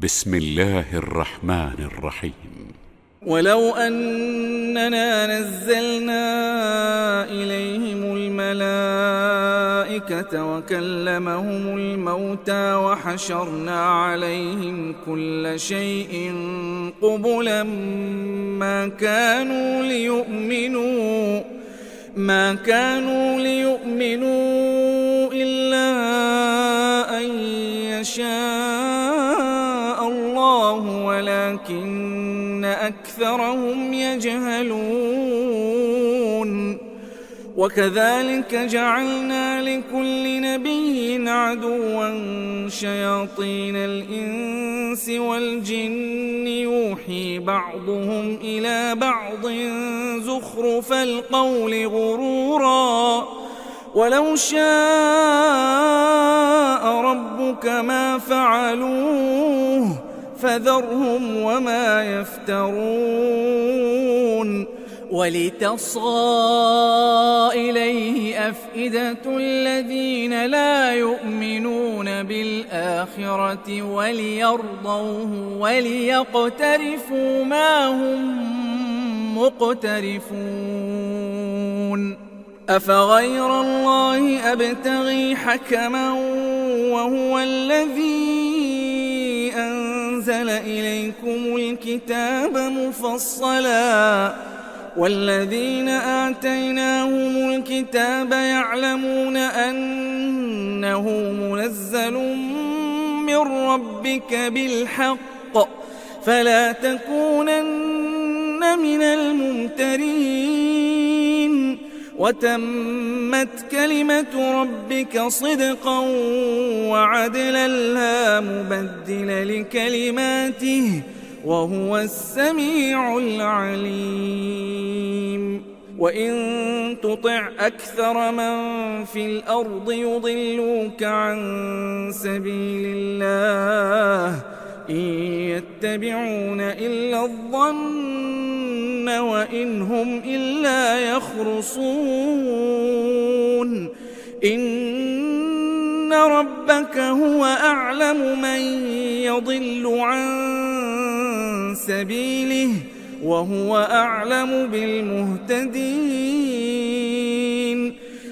بسم الله الرحمن الرحيم. ولو أننا نزلنا إليهم الملائكة وكلمهم الموتى وحشرنا عليهم كل شيء قبلا ما كانوا ليؤمنوا إلا أن يشاء الله ولكن أكثرهم يجهلون. وكذلك جعلنا لكل نبي عدوا شياطين الإنس والجن يوحي بعضهم إلى بعض زخرف القول غرورا ولو شاء ربك ما فعلوه فذرهم وما يفترون. ولتصغى إليه أفئدة الذين لا يؤمنون بالآخرة وليرضوه وليقترفوا ما هم مقترفون. أفغير الله أبتغي حكما وهو الذي أنزل إليكم الكتاب مفصلا والذين آتيناهم الكتاب يعلمون أنه منزل من ربك بالحق فلا تكونن من الممترين. وتمت كلمة ربك صدقا وعدلا لا مبدل لكلماته وهو السميع العليم. وإن تطع أكثر من في الأرض يضلوك عن سبيل الله إن يتبعون إلا الظن وإن هم إلا يخرصون. إن ربك هو أعلم من يضل عن سبيله وهو أعلم بالمهتدين.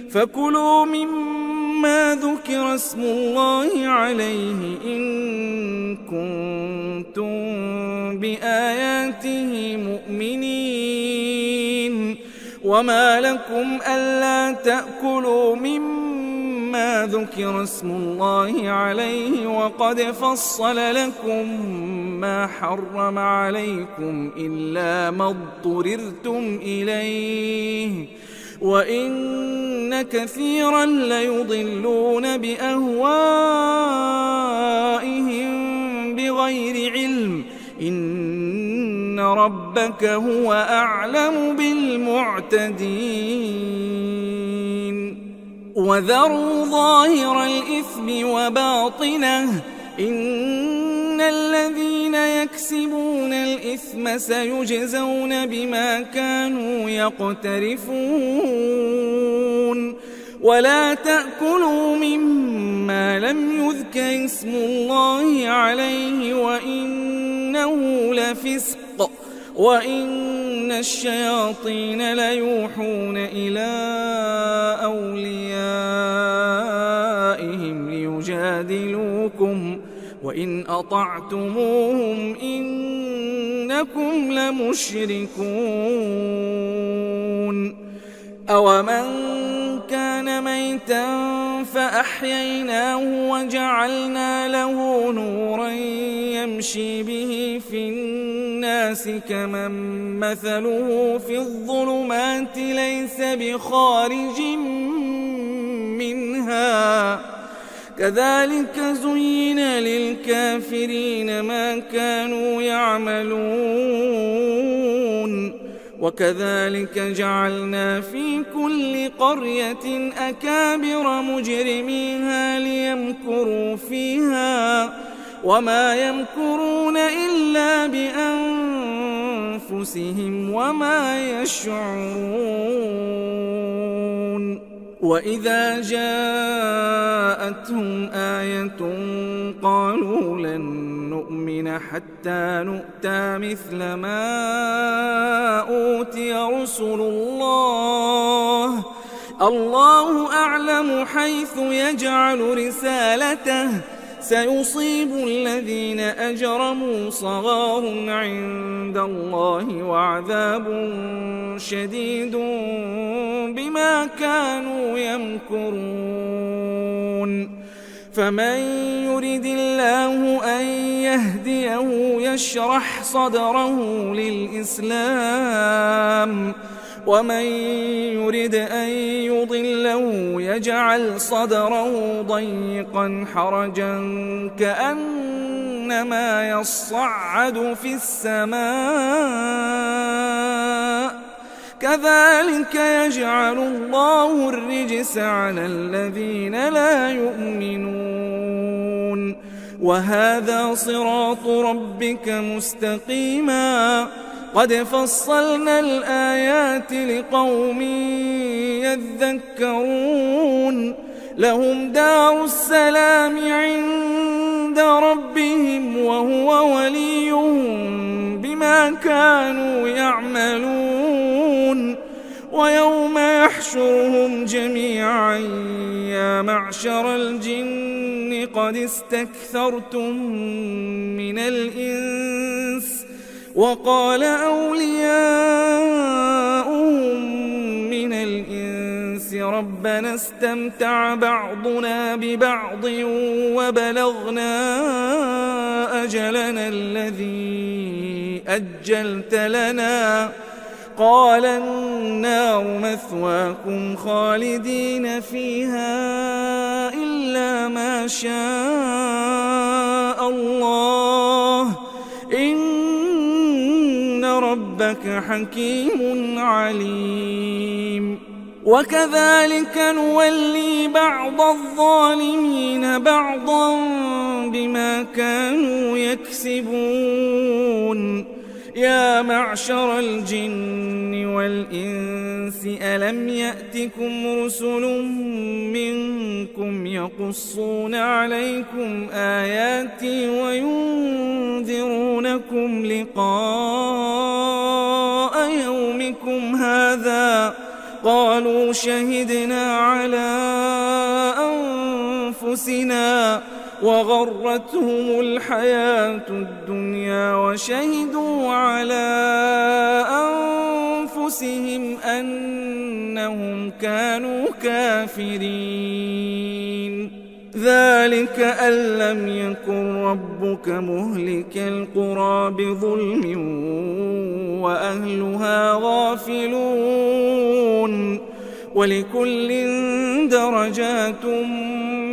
فكلوا مما ذكر اسم الله عليه إن كنتم بآياته مؤمنين. وما لكم ألا تأكلوا مما ذكر اسم الله عليه وقد فصل لكم ما حرم عليكم إلا ما اضطررتم إليه وإن كثيرا ليضلون بأهوائهم بغير علم إن ربك هو أعلم بالمعتدين. وذروا ظاهر الإثم وباطنه إن الذين يكسبون الإثم سيجزون بما كانوا يقترفون. ولا تأكلوا مما لم يذكر اسم الله عليه وإنه لفسق وإن الشياطين ليوحون إلى أوليائهم ليجادلوكم وإن أطعتموهم إنكم لمشركون. أومن كان ميتا فأحييناه وجعلنا له نورا يمشي به في الناس كمن مثله في الظلمات ليس بخارج منها كذلك زين للكافرين ما كانوا يعملون. وكذلك جعلنا في كل قرية أكابر مجرميها ليمكروا فيها وما يمكرون إلا بأنفسهم وما يشعرون. وإذا جاءتهم آية قالوا لن نؤمن حتى نؤتى مثل ما أوتي رسل الله الله أعلم حيث يجعل رسالته سيصيب الذين أجرموا صغار عند الله وعذاب شديد بما كانوا يمكرون فمن يرد الله أن يهديه يشرح صدره للإسلام ومن يرد أن يضله يجعل صدره ضيقا حرجا كأنما يصعد في السماء كذلك يجعل الله الرجس على الذين لا يؤمنون وهذا صراط ربك مستقيما قد فصلنا الآيات لقوم يذكرون لهم دار السلام عند ربهم وهو وليهم بما كانوا يعملون ويوم يحشرهم جميعا يا معشر الجن قد استكثرتم من الإنس وقال أولياؤهم من الإنس ربنا استمتع بعضنا ببعض وبلغنا أجلنا الذي أجلت لنا قال النار مثواكم خالدين فيها إلا ما شاء الله إن ربك حكيم عليم وكذلك نولي بعض الظالمين بعضا بما كانوا يكسبون يا معشر الجن والإنس ألم يأتكم رسل منكم يقصون عليكم آياتي وينذرونكم لقاء يومكم هذا قالوا شهدنا على أنفسنا وغرتهم الحياة الدنيا وشهدوا على أنفسهم أنهم كانوا كافرين ذلك أن لم يكن ربك مهلك القرى بظلم وأهلها غافلون ولكل درجات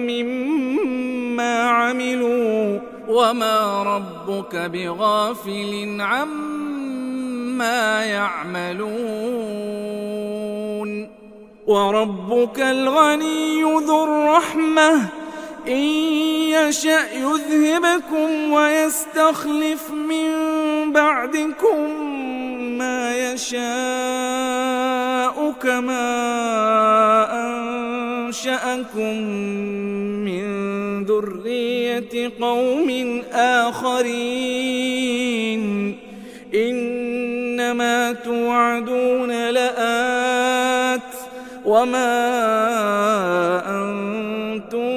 مما عملوا وما ربك بغافل عما يعملون وربك الغني ذو الرحمة إن يشأ يذهبكم ويستخلف من بعدكم ما يشاء كما أنشأكم من ذرية قوم آخرين إنما توعدون لآت وما أنتم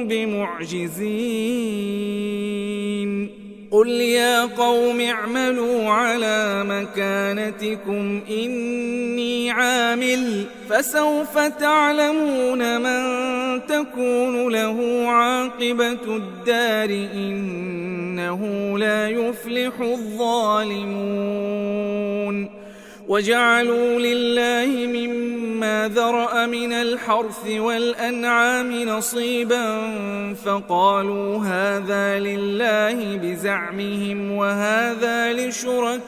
بمعجزين قل يا قوم اعملوا على مكانتكم إني عامل فسوف تعلمون من تكون له عاقبة الدار إنه لا يفلح الظالمون وجعلوا لله مما ذرأ من الحرث والأنعام نصيبا فقالوا هذا لله بزعمهم وهذا لشركائنا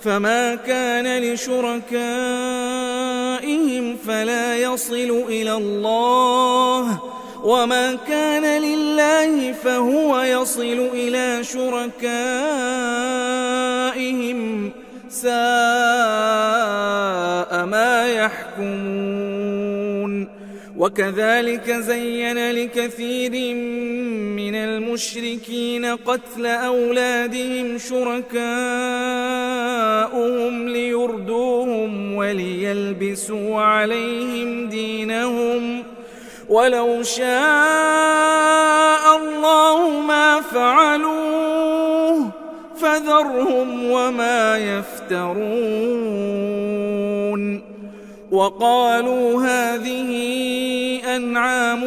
فما كان لشركائهم فلا يصل إلى الله وما كان لله فهو يصل إلى شركائهم ساء ما يحكمون وكذلك زين لكثير من المشركين قتل أولادهم شركاؤهم ليردوهم وليلبسوا عليهم دينهم ولو شاء الله ما فعلوه فذرهم وما يفترون وقالوا هذه أنعام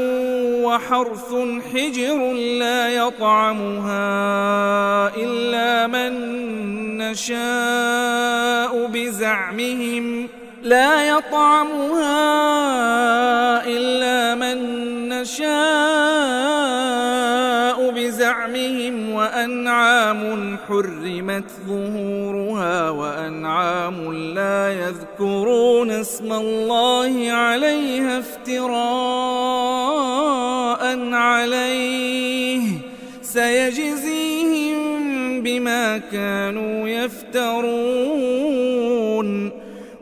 وحرث حجر لا يطعمها إلا من نشاء بزعمهم وأنعام حرمت ظهورها وأنعام لا يذكرون اسم الله عليها افتراء عليه سيجزيهم بما كانوا يفترون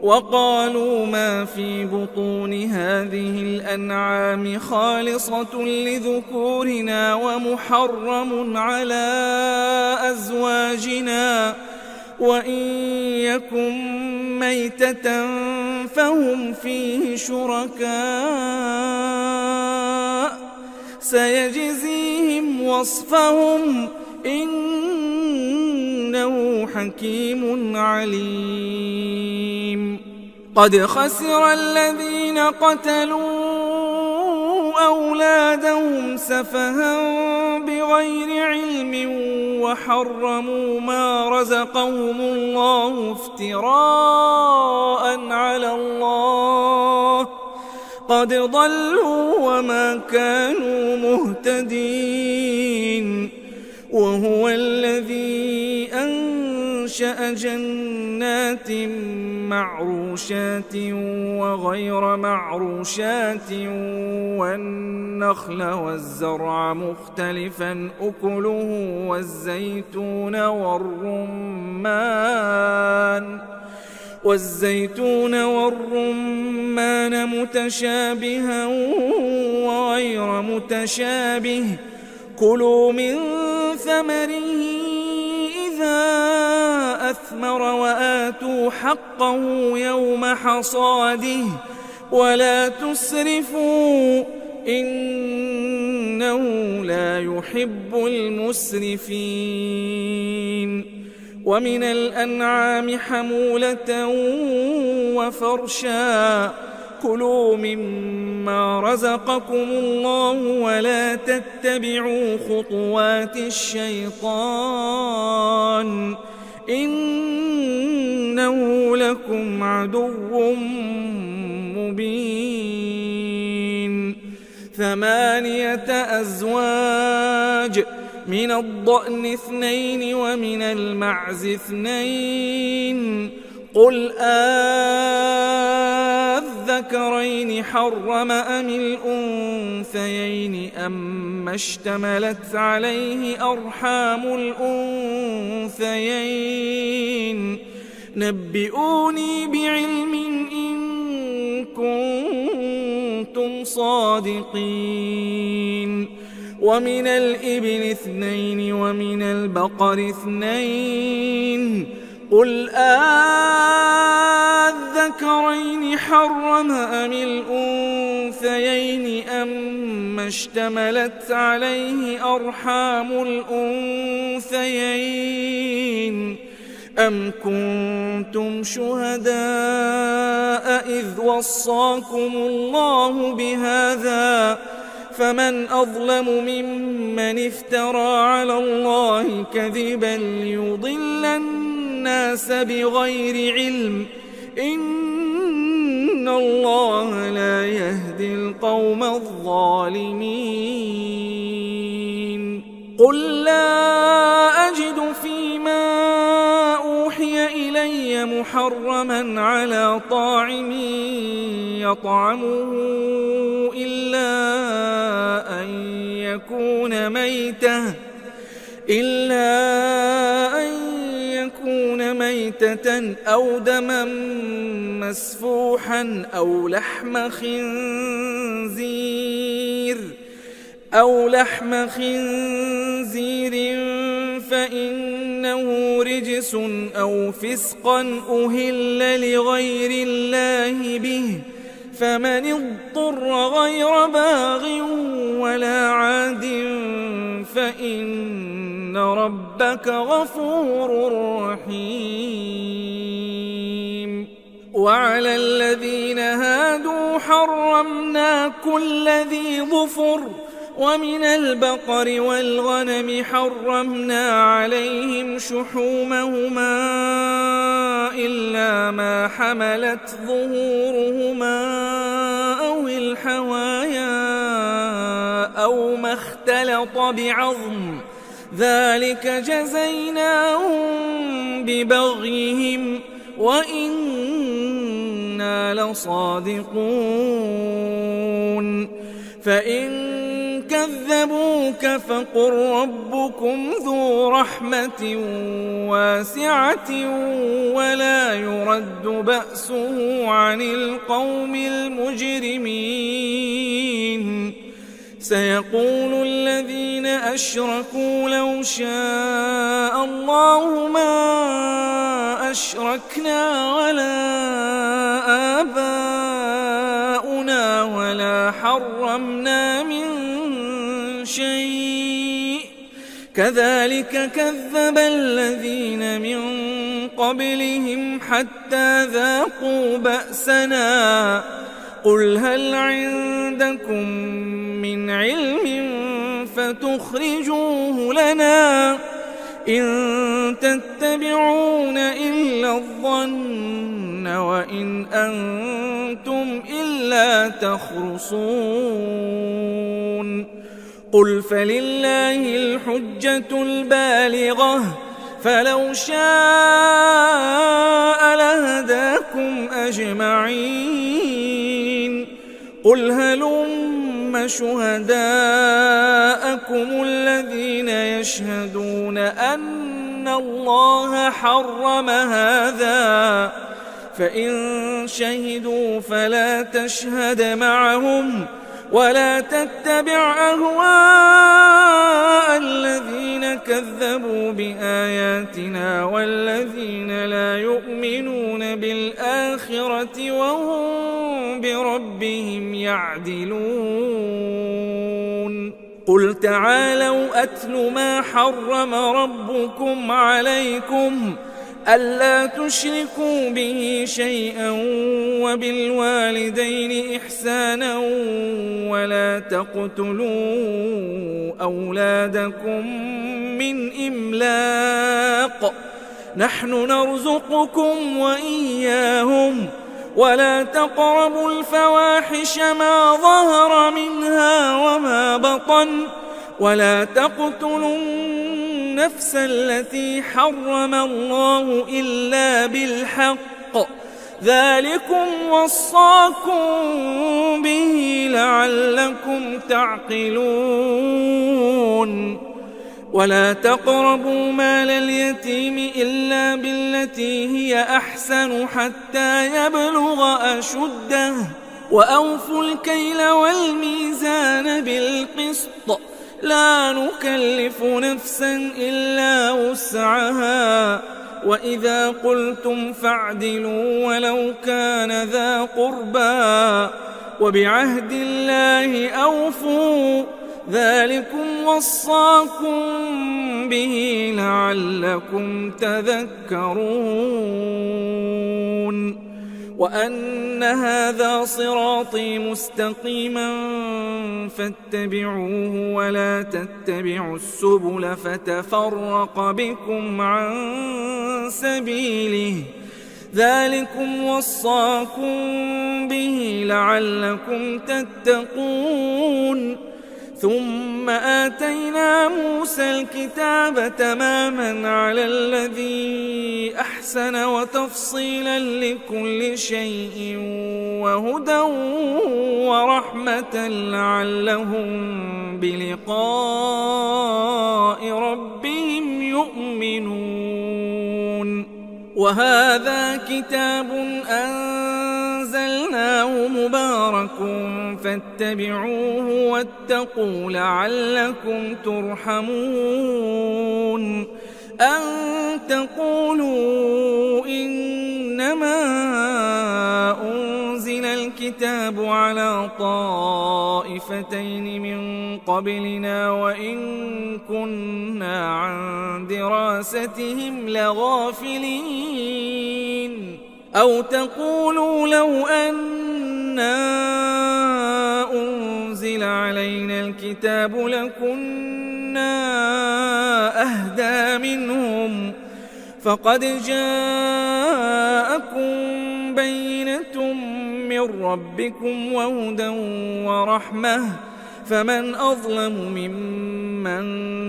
وقالوا ما في بطون هذه الأنعام خالصة لذكورنا ومحرم على أزواجنا وإن يكن ميتة فهم فيه شركاء سيجزيهم وصفهم إنه حكيم عليم قد خسر الذين قتلوا أولادهم سفها بغير علم وحرموا ما رزقهم الله افتراء على الله قد ضلوا وما كانوا مهتدين وهو الذي أنشأ جنات معروشات وغير معروشات والنخل والزرع مختلفا أكله والزيتون والرمان متشابها وغير متشابه كلوا من ثمره إذا أثمر وآتوا حقه يوم حصاده ولا تسرفوا إنه لا يحب المسرفين ومن الأنعام حمولة وفرشا كلوا مما رزقكم الله ولا تتبعوا خطوات الشيطان إنه لكم عدو مبين 8 أزواج من الضأن 2 ومن المعز 2 قل الذكرين حرم أم الأنثيين أما اشتملت عليه أرحام الأنثيين نبئوني بعلم إن كنتم صادقين ومن الإبل 2 ومن البقر 2 قل الذكرين حرم أم الأنثيين أما اشتملت عليه أرحام الأنثيين أم كنتم شهداء إذ وصاكم الله بهذا فمن أظلم ممن افترى على الله كذبا ليضل الناس بغير علم إن الله لا يهدي القوم الظالمين قل لا أجد فيما أوحي إلي محرما على طاعم يطعمه إلا أن يكون ميتة ميتة أو دما مسفوحا أو لحم خنزير فإنه رجس أو فسقا أهل لغير الله به، فمن اضطر غير باغ ولا عاد فإن ربك غفور رحيم. وعلى الذين هادوا حرمنا كل ذي ظفر، ومن البقر والغنم حرمنا عليهم شحومهما إلا ما حملت ظهورهما أو الحوايا أو ما اختلط بعظم، ذلك جزيناهم ببغيهم وإنا لصادقون. فإن كذبوك فقل ربكم ذو رحمة واسعة ولا يرد بأسه عن القوم المجرمين. سيقول الذين أشركوا لو شاء الله ما أشركنا ولا آباؤنا ولا حرمنا من شيء، كذلك كذب الذين من قبلهم حتى ذاقوا بأسنا. قل هل عندكم من علم فتخرجوه لنا؟ إن تتبعون إلا الظن وإن أنتم إلا تخرصون. قل فلله الحجة البالغة، فلو شاء لهداكم أجمعين. قل هلم شهداءكم الذين يشهدون أن الله حرم هذا، فإن شهدوا فلا تشهد معهم ولا تتبع أهواء الذين كذبوا بآياتنا والذين لا يؤمنون بالآخرة وهم بربهم يعدلون. قل تعالوا أتل ما حرم ربكم عليكم ألا تشركوا به شيئا وبالوالدين إحسانا ولا تقتلوا أولادكم من إملاق، نحن نرزقكم وإياهم، ولا تقربوا الفواحش ما ظهر منها وما بطن، ولا تقتلوا النفس التي حرم الله إلا بالحق، ذلكم وصاكم به لعلكم تعقلون. ولا تقربوا مال اليتيم إلا بالتي هي أحسن حتى يبلغ أشده، وأوفوا الكيل والميزان بالقسط، لا نكلف نفسا إلا وسعها، وإذا قلتم فاعدلوا ولو كان ذا قربى، وبعهد الله أوفوا، ذلكم وصاكم به لعلكم تذكرون. وأن هذا صراطي مستقيما فاتبعوه ولا تتبعوا السبل فتفرق بكم عن سبيله، ذلكم وصاكم به لعلكم تتقون. ثم آتينا موسى الكتاب تماما على الذي أحسن وتفصيلا لكل شيء وهدى ورحمة لعلهم بلقاء ربهم يؤمنون. وهذا كتاب أنزلناه مبارك فاتبعوه واتقوا لعلكم ترحمون أن تقولوا إنما أنزل الكتاب على طائفتين من قبلنا وإن كنا عن دراستهم لغافلين أو تقولوا لو أنا أنزل علينا الكتاب لكنا أهدى منهم فقد جاءكم بينة من ربكم وهدى ورحمة فمن أظلم ممن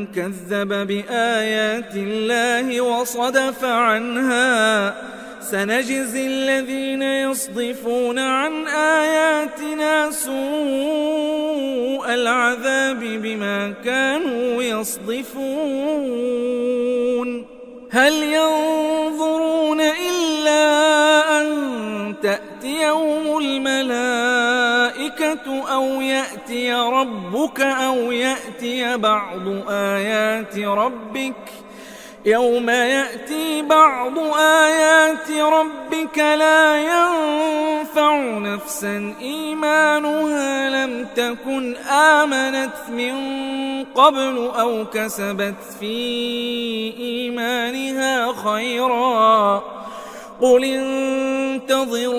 كذب بآيات الله وصدف عنها سنجزي الذين يصدفون عن آياتنا سوء العذاب بما كانوا يصدفون هل ينظرون إلا أن تأتيهم الملائكة أو يأتي ربك أو يأتي بعض آيات ربك يوم يأتي بعض آيات ربك لا ينفع نفسا إيمانها لم تكن آمنت من قبل أو كسبت في إيمانها خيرا قل انتظروا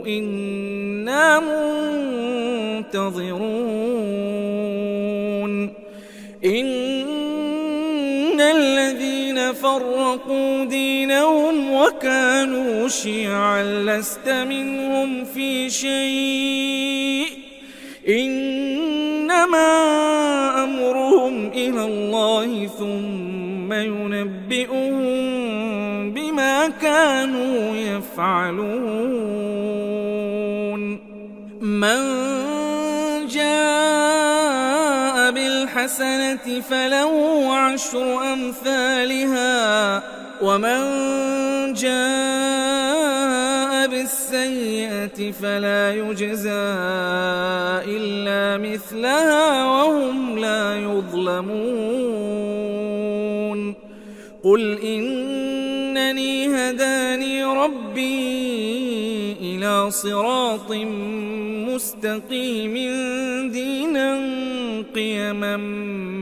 إنا منتظرون إن الذين فرقوا دينهم وكانوا شيعا لست منهم في شيء إنما أمرهم إلى الله ثم ينبئهم بما كانوا يفعلون من جاء بالحسنة فله 10 أمثالها ومن جاء بالسيئة فلا يجزى إلا مثلها وهم لا يظلمون قل إنني هداني ربي إلى صراط مستقيم دينا قيما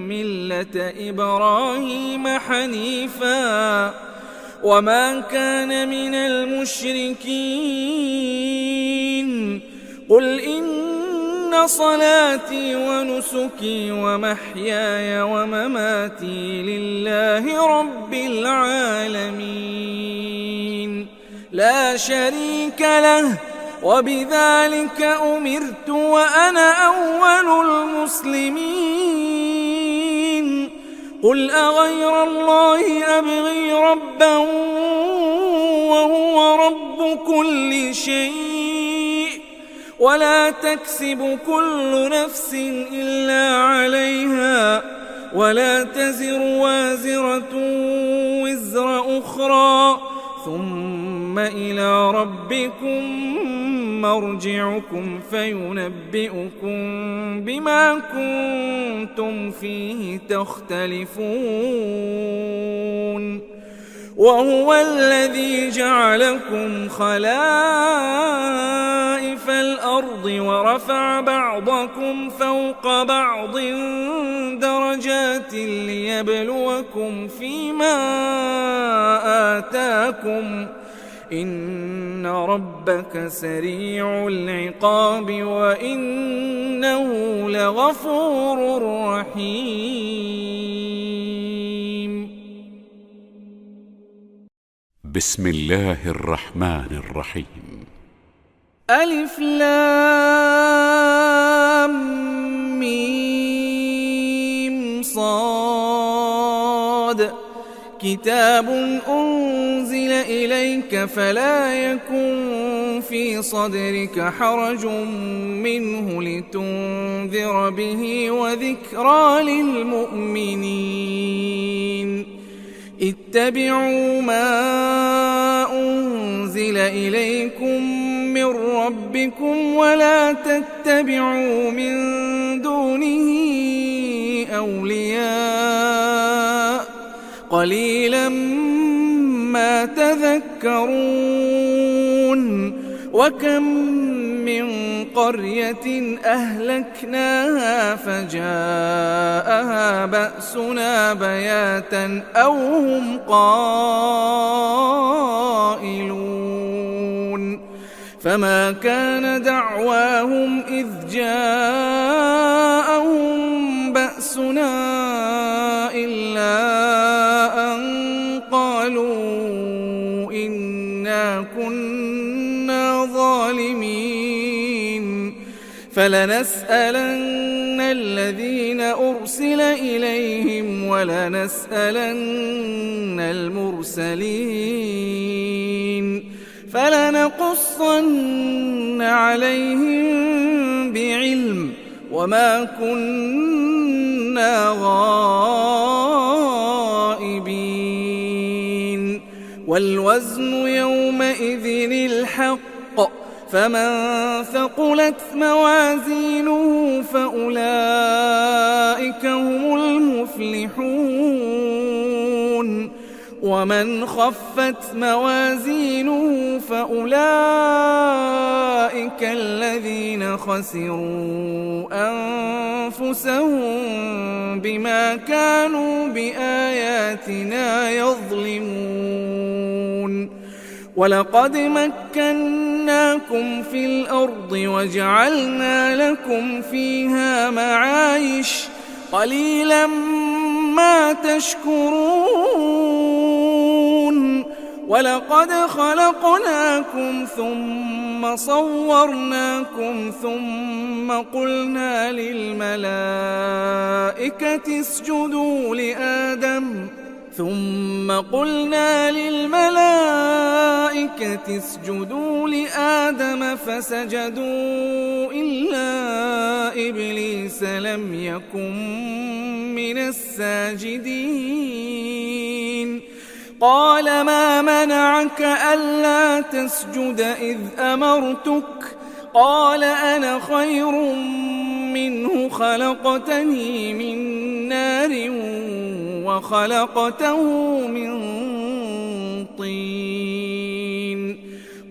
ملة إبراهيم حنيفا وما كان من المشركين قل إن صلاتي ونسكي ومحياي ومماتي لله رب العالمين لا شريك له وبذلك أمرت وأنا أول المسلمين قل أغير الله أبغي ربا وهو رب كل شيء ولا تكسب كل نفس إلا عليها ولا تزر وازرة وزر أخرى ثم إلى ربكم مرجعكم فينبئكم بما كنتم فيه تختلفون وهو الذي جعلكم خلائف الأرض ورفع بعضكم فوق بعض درجات ليبلوكم فيما آتاكم إن ربك سريع العقاب وإنه لغفور رحيم بسم الله الرحمن الرحيم ألف لام ميم صاد كتاب أنزل إليك فلا يكن في صدرك حرج منه لتنذر به وذكرى للمؤمنين اتبعوا ما أنزل إليكم من ربكم ولا تتبعوا من دونه أولياء قليلا ما تذكرون وكم من قرية أهلكناها فجاءها بأسنا بياتا أو هم قائلون فما كان دعواهم إذ جاءهم بأسنا إلا أن قالوا إنا كنا ظالمين فلنسألن الذين أرسل إليهم ولنسألن المرسلين فلنقصن عليهم بعلم وما كنا غائبين والوزن يومئذ الحق فمن ثقلت موازينه فأولئك هم المفلحون ومن خفت موازينه فأولئك الذين خسروا أنفسهم بما كانوا بآياتنا يظلمون ولقد مكناكم في الأرض وجعلنا لكم فيها معايش قليلا ما تشكرون ولقد خلقناكم ثم صورناكم ثم قلنا للملائكة اسجدوا لآدم فسجدوا إلا إبليس لم يكن من الساجدين قال ما منعك ألا تسجد إذ أمرتك قال أنا خير منه خلقتني من نار وخلقته من طين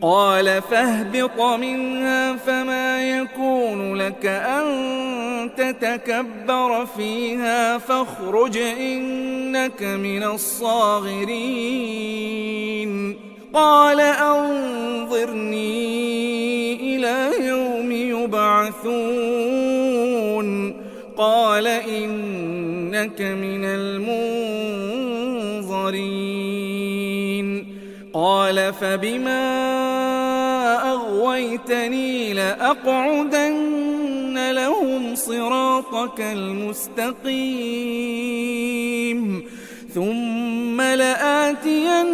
قال فاهبط منها فما يكون لك أن تتكبر فيها فاخرج إنك من الصاغرين قال أنظرني إلى يوم يبعثون قال إنك من المنظرين قال فبما أغويتني لأقعدن لهم صراطك المستقيم ثم لآتينهم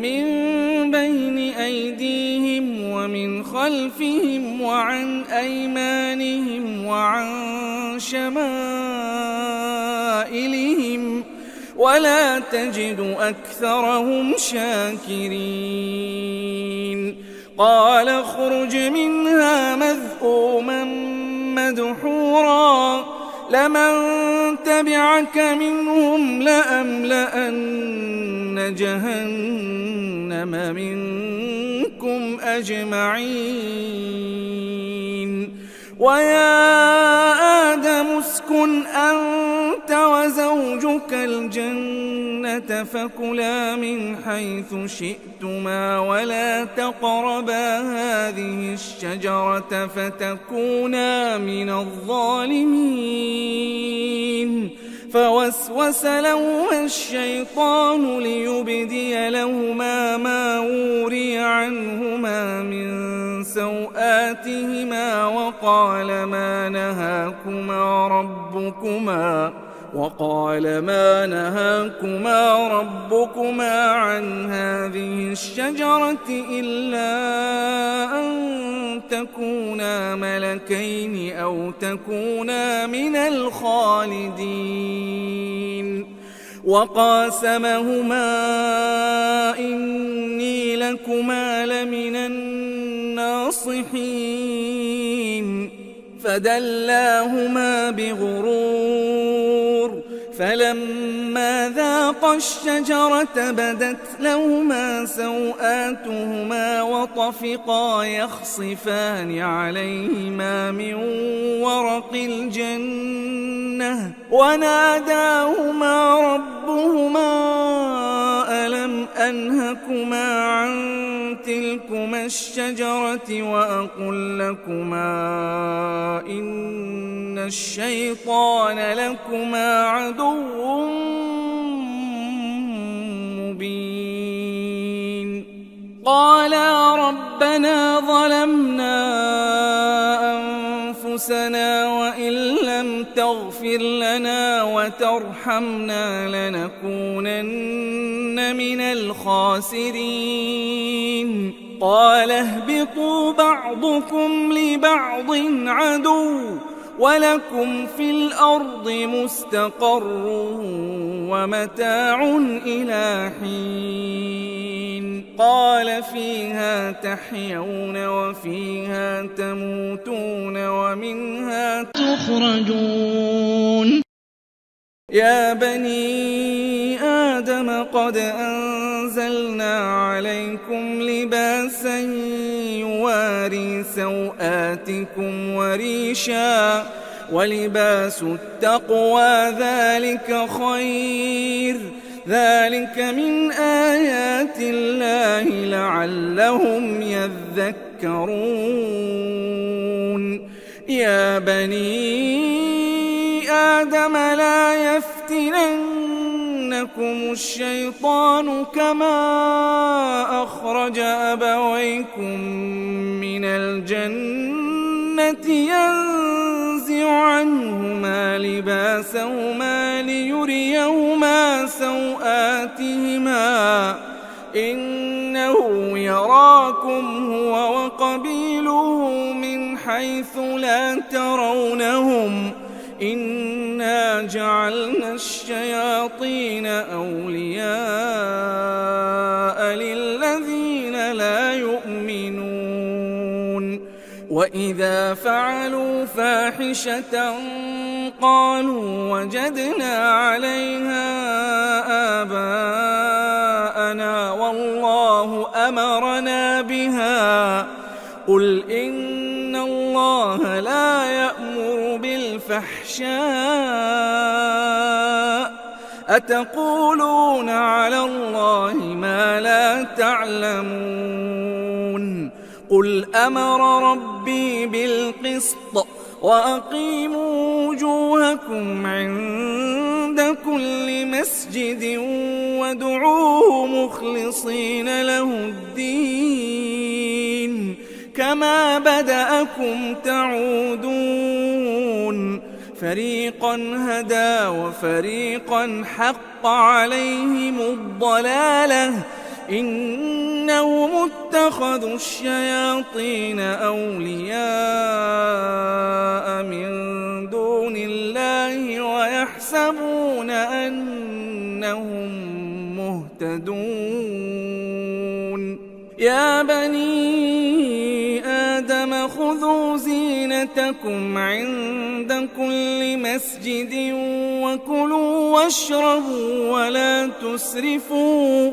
من بين أيديهم ومن خلفهم وعن أيمانهم وعن شمائلهم ولا تجد أكثرهم شاكرين قال اخرج منها مذءوما مدحورا لمن تبعك منهم لأملأن جهنم منكم أجمعين ويا آدم اسكن أنت وزوجك الجنة فكلا من حيث شئتما ولا تقربا هذه الشجرة فتكونا من الظالمين فوسوس لهما الشيطان ليبدي لهما ما وري عنهما من سوآتهما وقال ما نهاكما ربكما عن هذه الشجرة إلا أن تكونا ملكين أو تكونا من الخالدين وقاسمهما إني لكما لمن الناصحين فدلاهما بغرور فلما ذاقا الشجرة بدت لهما سوآتهما وطفقا يخصفان عليهما من ورق الجنة وناداهما ربهما ألم أنهكما عن تلكما الشجرة وأقل لكما إن الشيطان لكما عدو مبين قالا ربنا ظلمنا أنفسنا وإن لم تغفر لنا وترحمنا لنكونن من الخاسرين قال اهبطوا بعضكم لبعض عدو ولكم في الأرض مستقر ومتاع إلى حين قال فيها تحيون وفيها تموتون ومنها تخرجون يا بني آدم قد أنزلنا عليكم لباسا يواري سوآتكم وريشا ولباس التقوى ذلك خير ذلك من آيات الله لعلهم يذكرون يا بني آدم لا يفتننكم الشيطان كما أخرج أبويكم من الجنة ينزع عنهما لباسهما ليريهما سوآتهما إنه يراكم هو وقبيله من حيث لا ترونهم إنا جعلنا الشياطين أولياء للذين لا يؤمنون وإذا فعلوا فاحشة قالوا وجدنا عليها آباءنا والله أمرنا بها قل إن الله لا يأمر بالفحشاء أتقولون على الله ما لا تعلمون قل أمر ربي بالقسط وأقيموا وجوهكم عند كل مسجد وادعوه مخلصين له الدين كما بدأكم تعودون فريقا هدى وفريقا حق عليهم الضلالة إنهم اتخذوا الشياطين أولياء من دون الله ويحسبون أنهم مهتدون يا بني آدم خذوا زينتكم عند كل مسجد وكلوا واشربوا ولا تسرفوا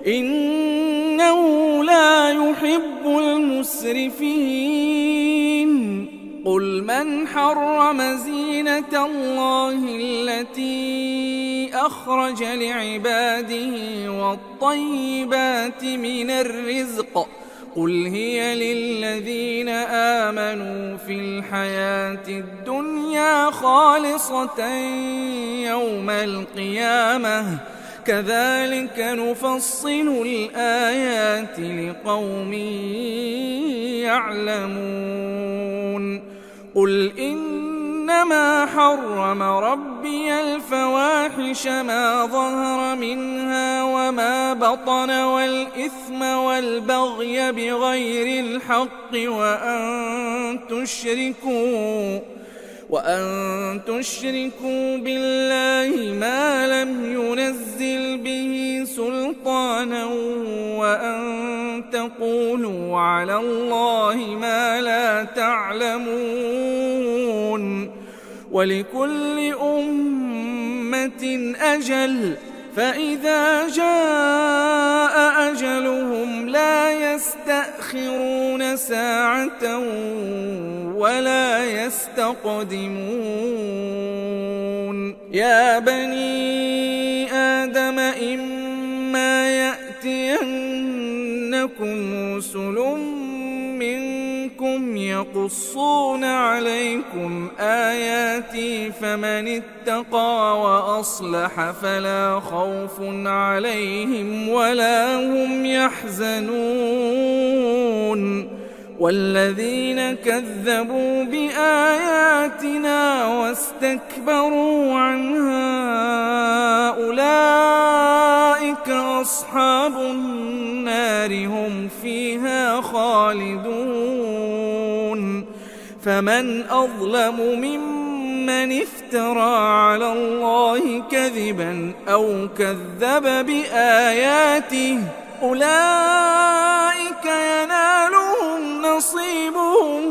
إنه لا يحب المسرفين قل من حرم زينة الله التي أخرج لعباده والطيبات من الرزق قل هي للذين آمنوا في الحياة الدنيا خالصة يوم القيامة كذلك نفصل الآيات لقوم يعلمون قل إنما حرم ربي الفواحش ما ظهر منها وما بطن والإثم والبغي بغير الحق وأن تشركوا بالله ما لم ينزل به سلطانا وأن تقولوا على الله ما لا تعلمون ولكل أمة أجل فإذا جاء أجلهم لا يستأخرون ساعة ولا يستقدمون يا بني آدم إما يأتينكم رسل منكم يقصون عليكم آياتي فمن اتقى وأصلح فلا خوف عليهم ولا هم يحزنون والذين كذبوا بآياتنا واستكبروا عنها أولئك أصحاب النار هم فيها خالدون فمن أظلم ممن افترى على الله كذبا أو كذب بآياته أولئك ينالهم نصيبهم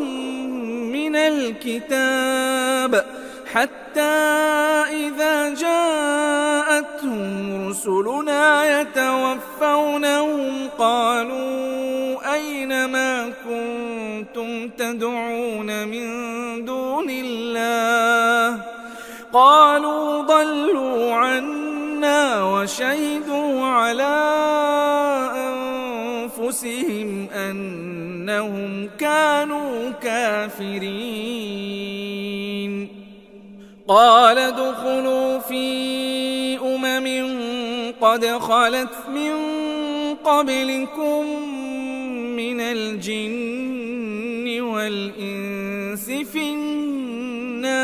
من الكتاب حتى إذا جاءتهم رسلنا يتوفونهم قالوا أين ما كنتم تدعون من دون الله قالوا ضلوا عنا وشهدوا على أنفسهم أنهم كانوا كافرين قال ادخلوا في قد خلت من قبلكم من الجن والإنس في النار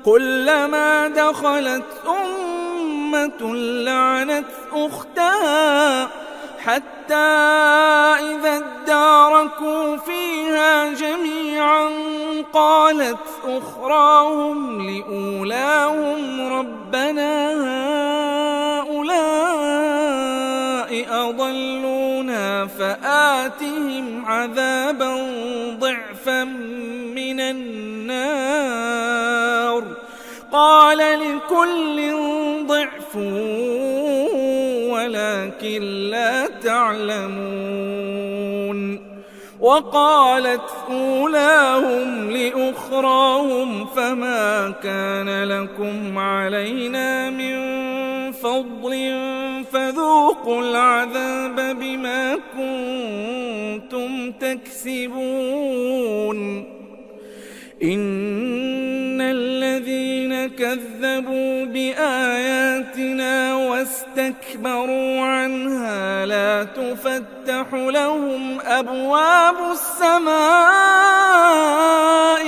كلما دخلت أمة لعنت أختها حتى إذا اداركوا فيها جميعا قالت أخراهم لأولاهم ربنا هؤلاء أضلونا فآتهم عذابا ضعفا من النار قال لكل ضعف ولكن لا تعلمون وقالت أولاهم لأخراهم فما كان لكم علينا من فضل فذوقوا العذاب بما كنتم تكسبون إن الذين كذبوا بآياتنا واستكبروا عنها لا تفتح لهم أبواب السماء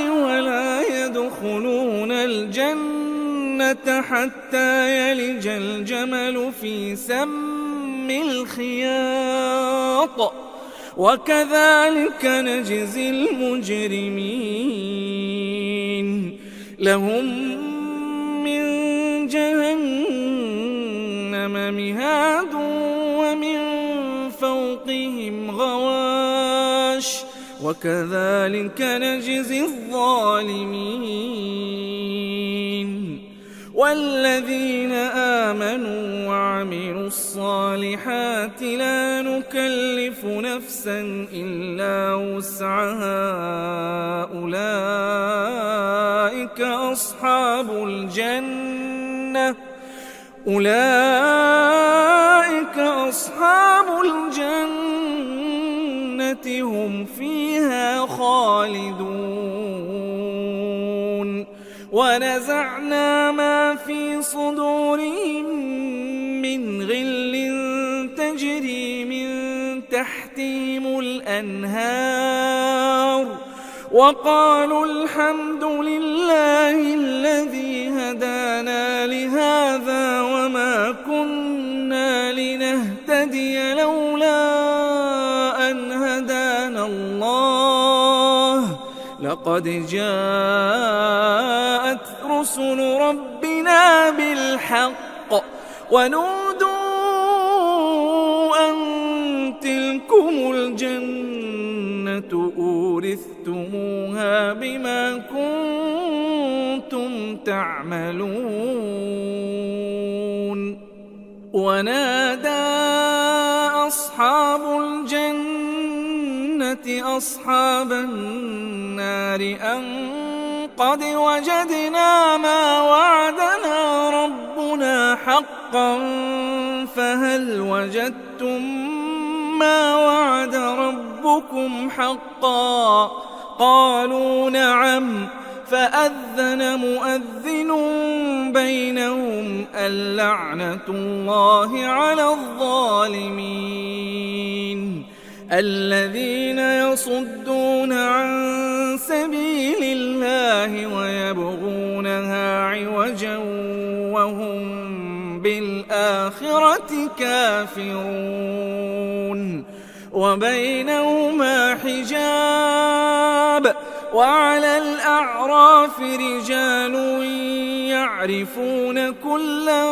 ولا يدخلون الجنة حتى يلج الجمل في سم الخياط وكذلك نجزي المجرمين لهم من جهنم مهاد ومن فوقهم غواش وكذلك نجزي الظالمين والذين آمنوا وعملوا الصالحات لا نكلف نفسا إلا وسعها أولئك أصحاب الجنة هم فيها خالدون ونزعنا ما في صدورهم من غل تجري من تحتهم الأنهار وقالوا الحمد لله الذي هدانا لهذا وما كنا لنهتدي لولا أن هدانا الله لقد جاءنا رسل ربنا بالحق ونودوا أن تلكم الجنة أورثتموها بما كنتم تعملون ونادى أصحاب الجنة أصحاب النار أن قد وجدنا ما وعدنا ربنا حقا فهل وجدتم ما وعد ربكم حقا قالوا نعم فأذن مؤذن بينهم اللعنة الله على الظالمين الذين يصدون عن سبيل الله ويبغونها عوجا وهم بالآخرة كافرون وبينهما حجاب وعلى الأعراف رجال يعرفون كلا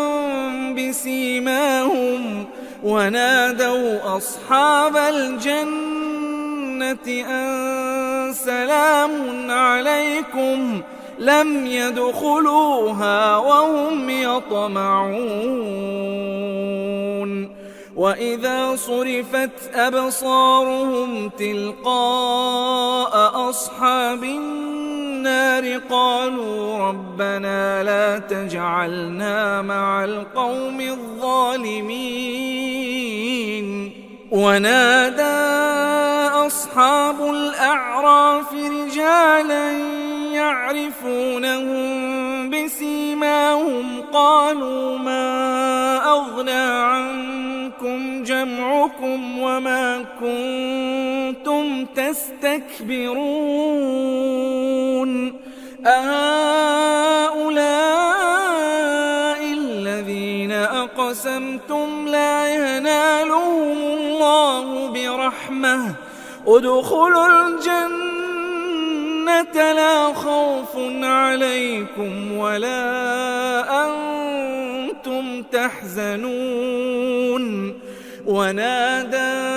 بسيماهم ونادوا أصحاب الجنة أن سلام عليكم لم يدخلوها وهم يطمعون وإذا صرفت أبصارهم تلقاء أصحاب النار قالوا ربنا لا تجعلنا مع القوم الظالمين ونادى أصحاب الأعراف رجالا يعرفونهم بسيماهم قالوا ما أغنى عنكم جمعكم وما كنتم تستكبرون أهؤلاء الذين أقسمتم لا ينالهم الله برحمة ادخلوا الجنة لا خوف عليكم ولا أنتم تحزنون ونادى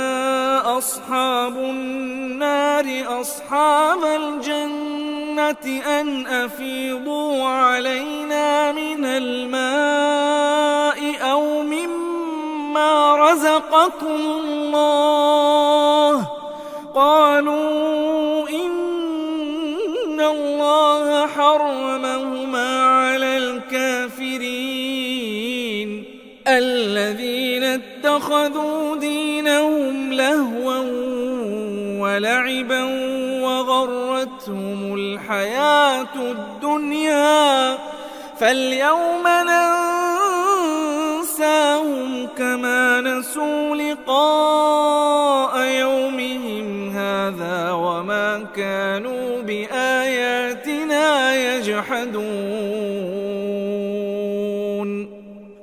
أصحاب النار أصحاب الجنة أن أفيضوا علينا من الماء أو مما رزقكم الله قالوا إن الله حرمهما على الكافرين الذين اتخذوا دينهم لهوا ولعبا وغرتهم الحياة الدنيا فاليوم ننساهم كما نسوا لقاء يومهم هذا وما كانوا بآياتنا يجحدون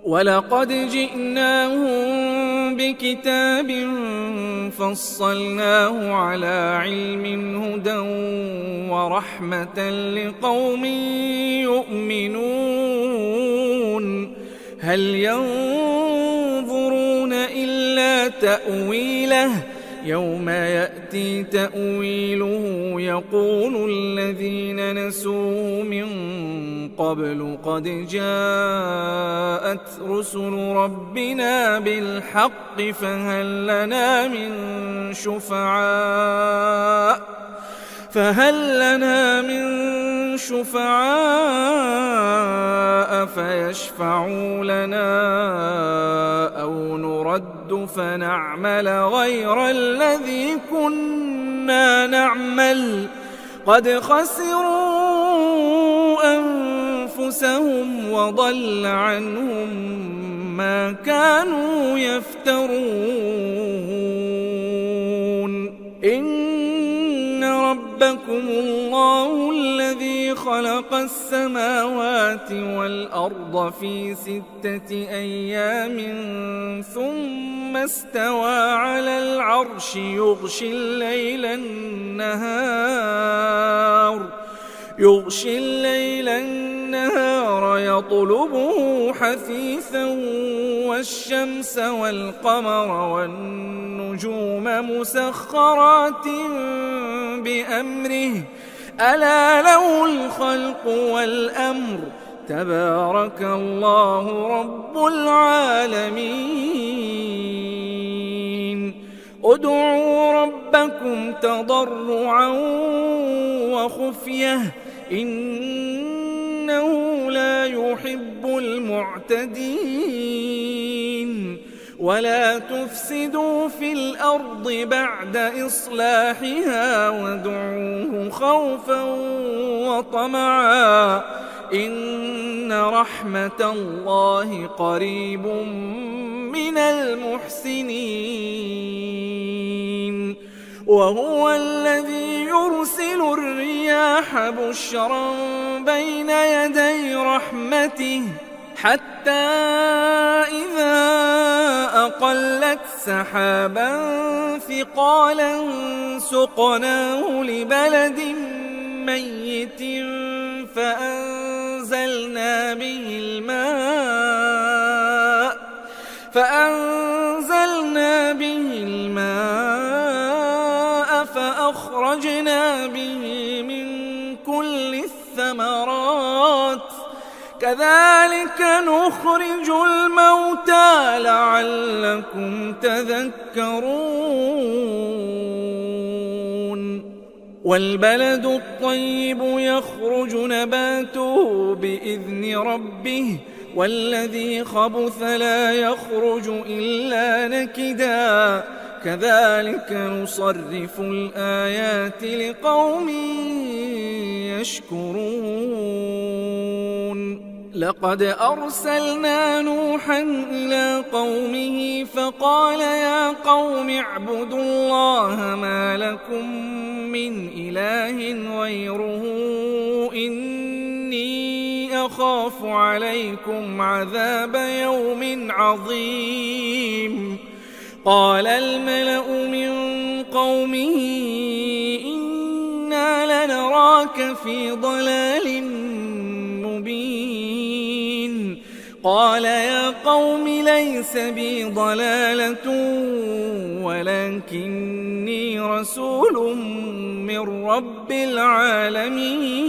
ولقد جئناهم بكتاب فصلناه على علم هدى ورحمة لقوم يؤمنون هل ينظرون إلا تأويله يوم يأتي تأويله يقول الذين نسوه من قبل قد جاءت رسل ربنا بالحق فهل لنا من شفعاء فيشفعوا لنا أو نرد فنعمل غير الذي كنا نعمل قد خسروا أنفسهم وضل عنهم ما كانوا يفترون إن ربكم الله الذي خلق السماوات والأرض في 6 أيام ثم استوى على العرش يغشي الليل النهار يطلبه حثيثا والشمس والقمر والنجوم مسخرات بأمره ألا له الخلق والأمر تبارك الله رب العالمين ادعوا ربكم تضرعا وخفية إنه لا يحب المعتدين ولا تفسدوا في الأرض بعد إصلاحها وادعوه خوفا وطمعا إن رحمة الله قريب من المحسنين وهو الذي يرسل الرياح بشرا بين يدي رحمته حتى إذا أقلت سحابا ثقالا سقناه لبلد ميت فأنزلنا به الماء فأخرجنا به من كل الثمرات كذلك نخرج الموتى لعلكم تذكرون والبلد الطيب يخرج نباته بإذن ربه والذي خبث لا يخرج إلا نكدا كذلك نصرف الآيات لقوم يشكرون لقد أرسلنا نوحا إلى قومه فقال يا قوم اعبدوا الله ما لكم من إله غيره إني أخاف عليكم عذاب يوم عظيم قال الملأ من قومه إنا لنراك في ضلال مبين قال يا قوم ليس بي ضلالة ولكني رسول من رب العالمين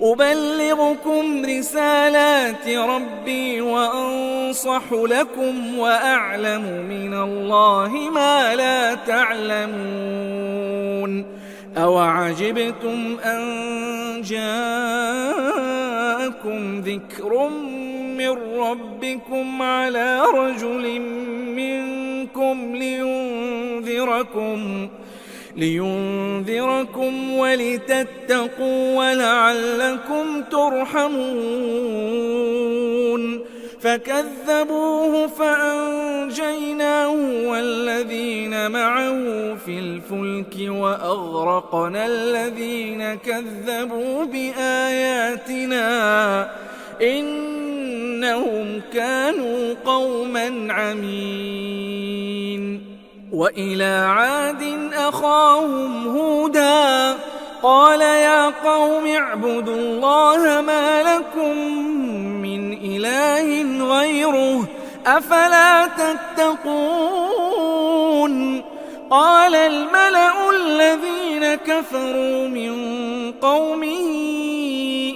أبلغكم رسالات ربي وأنصح لكم وأعلم من الله ما لا تعلمون أوعجبتم أن جاءكم ذكر من ربكم على رجل منكم لينذركم ولتتقوا ولعلكم ترحمون فكذبوه فأنجيناه والذين معه في الفلك وأغرقنا الذين كذبوا بآياتنا إنهم كانوا قوما عمين وإلى عاد أخاهم هودا قال يا قوم اعبدوا الله ما لكم من إله غيره أفلا تتقون قال الملأ الذين كفروا من قومه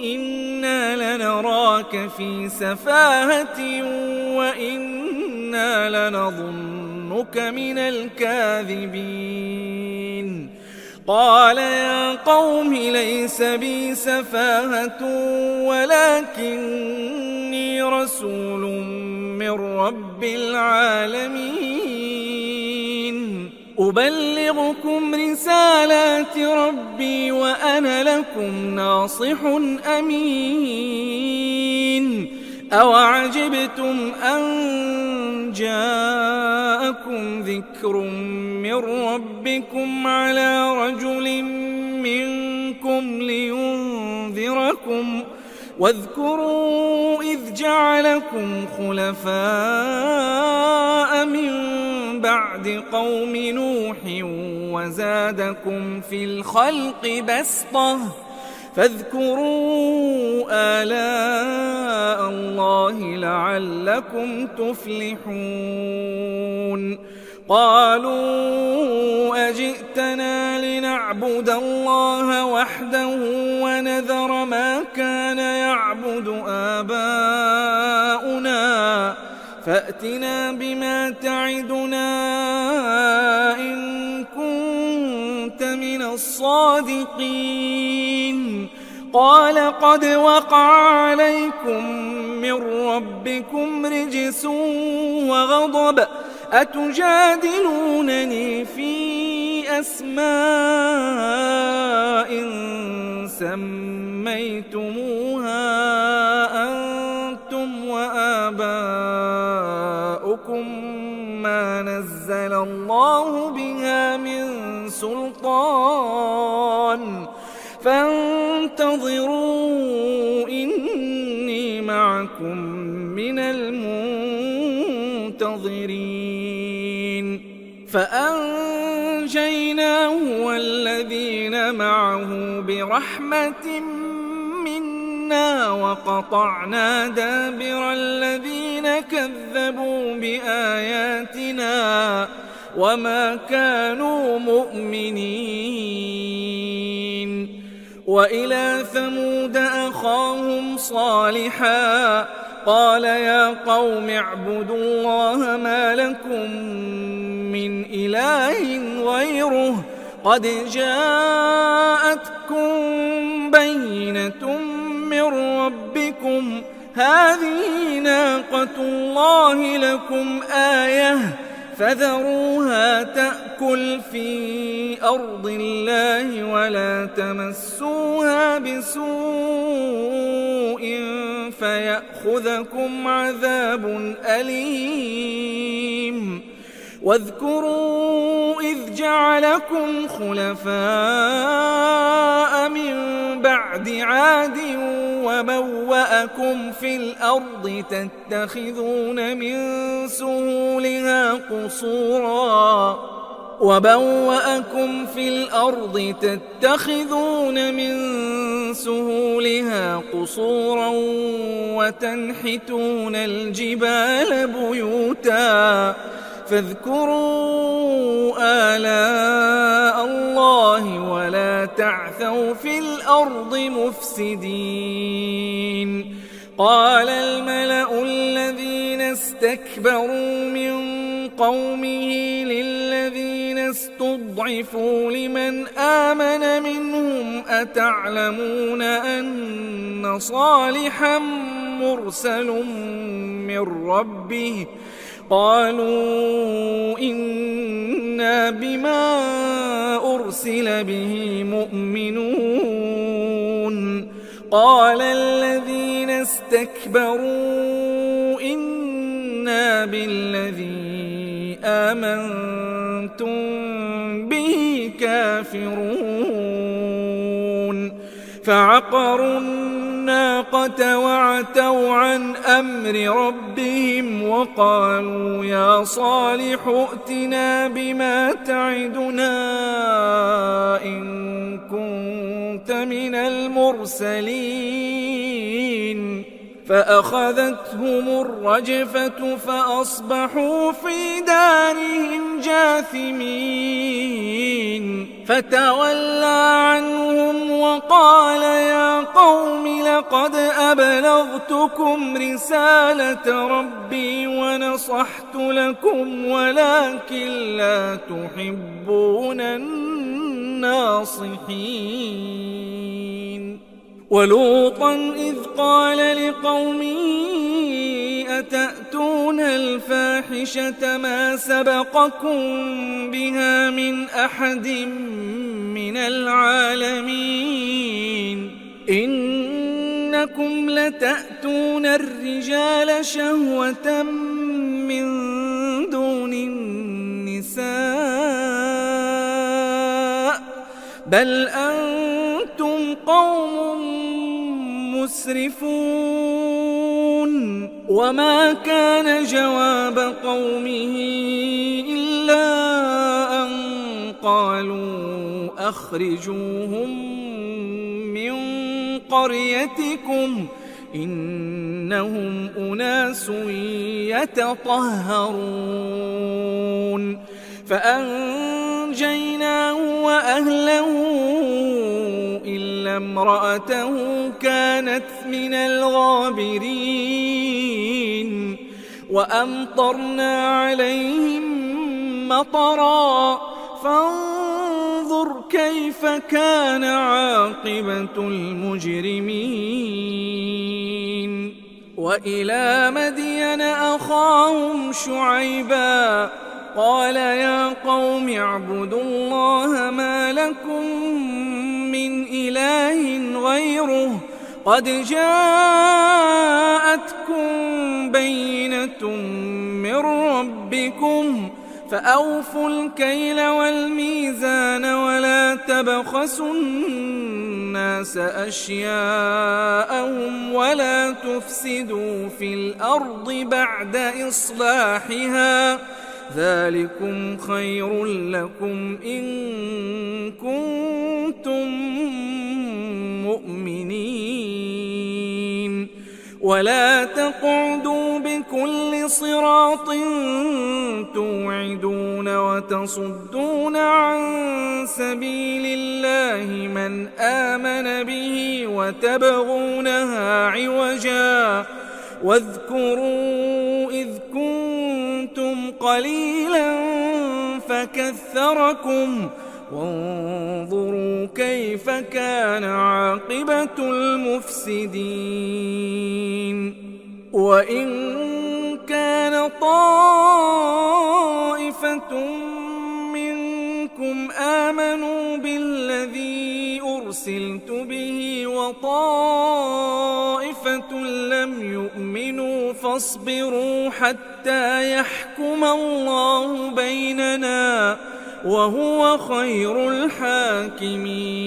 إنا لنراك في سفاهة وإنا لنظنك من الكاذبين قال يا قوم ليس بي سفاهة ولكني رسول من رب العالمين أبلغكم رسالات ربي وأنا لكم ناصح أمين أوعجبتم أن جاءكم ذكر من ربكم على رجل منكم لينذركم واذكروا إذ جعلكم خلفاء من بعد قوم نوح وزادكم في الخلق بسطة فاذكروا آلاء الله لعلكم تفلحون. قالوا أجئتنا لنعبد الله وحده ونذر ما كان يعبد آباؤنا فأتنا بما تعدنا إن كنت من الصادقين. قال قد وقع عليكم من ربكم رجس وغضب أتجادلونني في أسماء سميتموها أنتم وآباؤكم ما نزل الله بها من سلطان فانتظروا إني معكم من المنتظرين. فأنجيناه والذين معه برحمة منا وقطعنا دابر الذين كذبوا بآياتنا وما كانوا مؤمنين. وإلى ثمود أخاهم صالحا قال يا قوم اعبدوا الله ما لكم من إله غيره قد جاءتكم بينة من ربكم هذه ناقة الله لكم آية فذروها تأكل في أرض الله ولا تمسوها بسوء فيأخذكم عذاب أليم. واذكروا إذ جعلكم خلفاء من بعد عاد وبوأكم في الأرض تتخذون من سهولها قصورا وتنحتون الجبال بيوتا فاذكروا آلاء الله ولا تعثوا في الأرض مفسدين. قال الملأ الذين استكبروا من قومه للذين استضعفوا لمن آمن منهم أتعلمون أن صالحا مرسل من ربه قالوا إنا بما أرسل به مؤمنون. قال الذين استكبروا إنا بالذي آمنتم به كافرون. فعقروا الناقة وعتوا عن أمر ربهم وقالوا يا صالح ائتنا بما تعدنا إن كنت من المرسلين. فأخذتهم الرجفة فأصبحوا في دارهم جاثمين. فتولى عنهم وقال يا قوم لقد أبلغتكم رسالة ربي ونصحت لكم ولكن لا تحبون الناصحين. ولوطا إذ قال لقومه أتأتون الفاحشة ما سبقكم بها من أحد من العالمين إنكم لتأتون الرجال شهوة من دون النساء بل أنتم قوم مسرفون. وما كان جواب قومه إلا أن قالوا أخرجوهم من قريتكم إنهم أناس يتطهرون فأنجيناه وأهله إلا امرأته كانت من الغابرين وأمطرنا عليهم مطرا فانظر كيف كان عاقبة المجرمين وإلى مدين أخاهم شعيبا قال يا قوم اعبدوا الله ما لكم من إله غيره قد جاءتكم بينة من ربكم فأوفوا الكيل والميزان ولا تبخسوا الناس أشياءهم ولا تفسدوا في الأرض بعد إصلاحها ذلكم خير لكم إن كنتم مؤمنين ولا تقعدوا بكل صراط توعدون وتصدون عن سبيل الله من آمن به وتبغونها عوجا واذكروا إذ كنتم قليلا فكثركم وانظروا كيف كان عاقبة المفسدين وإن كان طائفة منكم آمنوا بالذي أرسلت به وطائفة لم يؤمنوا فاصبروا حتى يحكم الله بيننا وهو خير الحاكمين